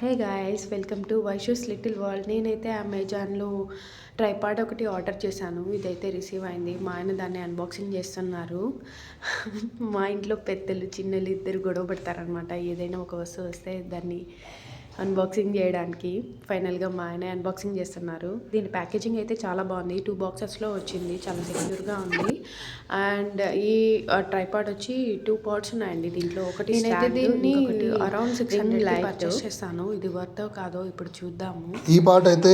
Hey guys, welcome to Vaishu's little world. నేనైతే అమెజాన్లో tripod ఒకటి ఆర్డర్ చేశాను. ఇదైతే రిసీవ్ అయింది. మా ఆయన దాన్ని అన్బాక్సింగ్ చేస్తున్నారు. మా ఇంట్లో పెద్దలు చిన్నలు ఇద్దరు గొడవ పడతారనమాట. ఏదైనా ఒక వస్తువు వస్తే దాన్ని అన్బాక్సింగ్ చేయడానికి. ఫైనల్గా మా ఆయన అన్బాక్సింగ్ చేస్తున్నారు. దీని ప్యాకేజింగ్ అయితే చాలా బాగుంది. 2 బాక్సెస్లో వచ్చింది. చాలా సెక్యూర్గా ఉంది. అండ్ ఈ ట్రైపాడ్ వచ్చి 2 పార్ట్స్ ఉన్నాయండి దీంట్లో. ఒకటి నేనైతే దీన్ని అరౌండ్ 600 పర్చేస్ చేస్తాను. ఇది వర్త్ కాదో ఇప్పుడు చూద్దాము. ఈ పార్ట్ అయితే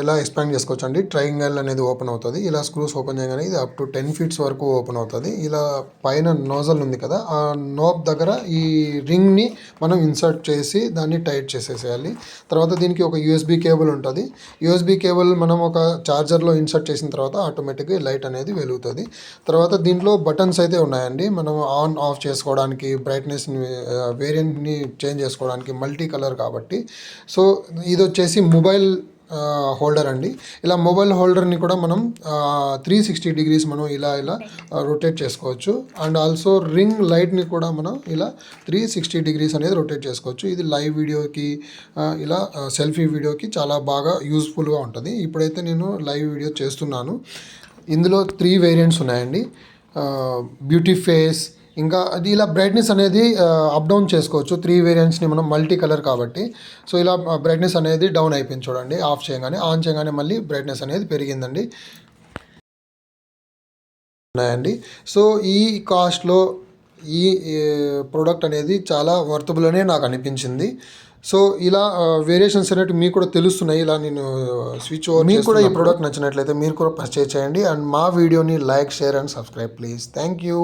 ఇలా ఎక్స్పాండ్ చేసుకోవచ్చు అండి. ట్రయాంగిల్ అనేది ఓపెన్ అవుతుంది. ఇలా స్క్రూస్ ఓపెన్ చేయగానే ఇది అప్ టు 10 ఫీట్స్ వరకు ఓపెన్ అవుతుంది. ఇలా పైన నోజల్ ఉంది కదా, ఆ నోబ్ దగ్గర ఈ రింగ్ని మనం ఇన్సర్ట్ చేసి దాన్ని టైట్ చేసేసేయాలి. తర్వాత దీనికి ఒక యూఎస్బి కేబుల్ ఉంటుంది. యూఎస్బి కేబుల్ మనం ఒక ఛార్జర్లో ఇన్సర్ట్ చేసిన తర్వాత ఆటోమేటిక్గా లైట్ అనేది వెలుగుతుంది. తర్వాత దీంట్లో బటన్స్ అయితే ఉన్నాయండి. మనం ఆన్ ఆఫ్ చేసుకోవడానికి, బ్రైట్నెస్ని వేరియంట్ని చేంజ్ చేసుకోవడానికి, మల్టీ కలర్ కాబట్టి. సో ఇది వచ్చేసి మొబైల్ హోల్డర్ అండి. ఇలా మొబైల్ హోల్డర్ని కూడా మనం 360 డిగ్రీస్ మనం ఇలా రొటేట్ చేసుకోవచ్చు. అండ్ ఆల్సో రింగ్ లైట్ని కూడా మనం ఇలా 360 డిగ్రీస్ అనేది రొటేట్ చేసుకోవచ్చు. ఇది లైవ్ వీడియోకి, ఇలా సెల్ఫీ వీడియోకి చాలా బాగా యూస్ఫుల్గా ఉంటుంది. ఇప్పుడైతే నేను లైవ్ వీడియో చేస్తున్నాను. ఇందులో 3 వేరియంట్స్ ఉన్నాయండి. బ్యూటీ ఫేస్, ఇంకా అది ఇలా బ్రైట్నెస్ అనేది అప్ డౌన్ చేసుకోవచ్చు. 3 వేరియంట్స్ని మనం మల్టీ కలర్ కాబట్టి. సో ఇలా బ్రైట్నెస్ అనేది డౌన్ అయిపోయింది చూడండి. ఆఫ్ చేయగానే, ఆన్ చేయగానే మళ్ళీ బ్రైట్నెస్ అనేది పెరిగిందండి. ఉన్నాయండి. సో ఈ కాస్ట్లో ఈ ప్రోడక్ట్ అనేది చాలా వర్తబుల్ అనే నాకు అనిపించింది. సో ఇలా వేరియేషన్స్ అనేవి మీకు కూడా తెలుస్తున్నాయి. ఇలా నేను స్విచ్ ఓవర్. మీకు కూడా ఈ ప్రోడక్ట్ నచ్చినట్లయితే మీరు కూడా పర్చేజ్ చేయండి. అండ్ మా వీడియోని like, share and subscribe please. Thank you.